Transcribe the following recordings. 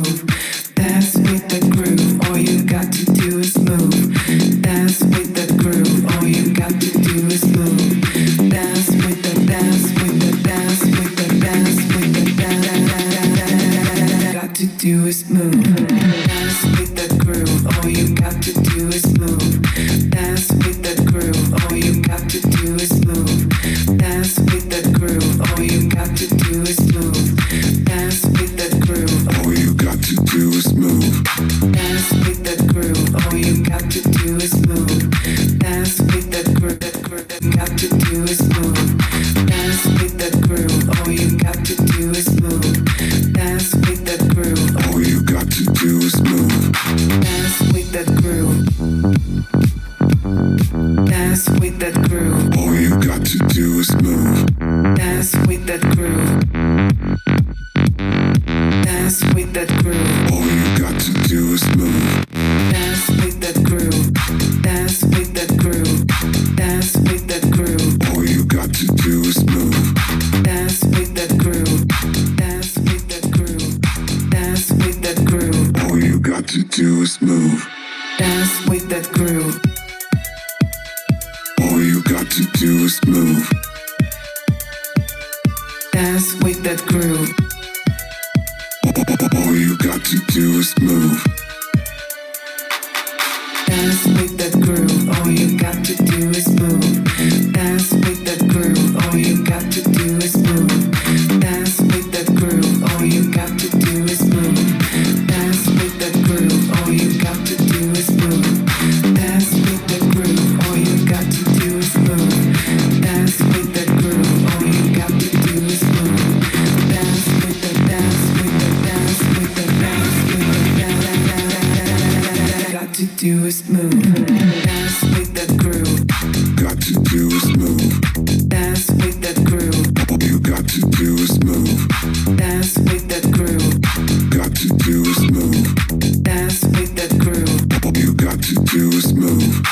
move. Dance with the groove. All you got to do is move. Dance with the groove. All you got to do is move. Dance with the dance with the dance with the dance with the dance. Got to do is move. Dance with the groove. All you got to do is move. Dance with the groove. All you got to do is move. Dance with the groove. All you got to do is move. Dance with the groove. All you got to do is move. Dance with the groove. All you got to do is move. Dance with the groove. Got to do is move. Dance with the groove. All you got to do is move. Dance with the groove. All you got to do is move. Dance with the groove. Dance with the groove. All you got to do is move. Dance with the groove. Dance with the groove. All you got to do is move. Dance with the groove. Dance with the groove. Dance with the groove. All you got to do is move. Dance with the groove. Dance with the groove. Dance with the groove. All you got to do is move. Dance with the groove. All you got to do is move. Dance with the groove. All you got to do is move. Dance with the groove. All you got to do is move. Dance with the groove. All you got to do is move. Dance with the groove. All you got to do is move. Dance with the groove. All you got to do is move. Dance with the groove. All you got to do is move. Dance with the groove. All you got to do is move. Dance with the dance with the dance with the dance with the dance. Got to do is move. Dance with the groove. Got to do is move. Dance with the groove. All you got to do is move. Dance with the groove. Got to do is move. Dance with the groove. All you got to do is move.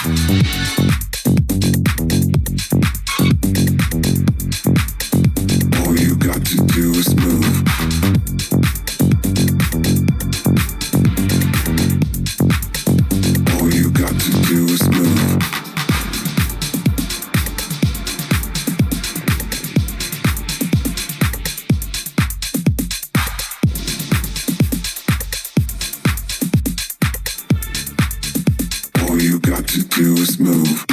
All you got to do is move. All you got to do is move. All you got to do is move.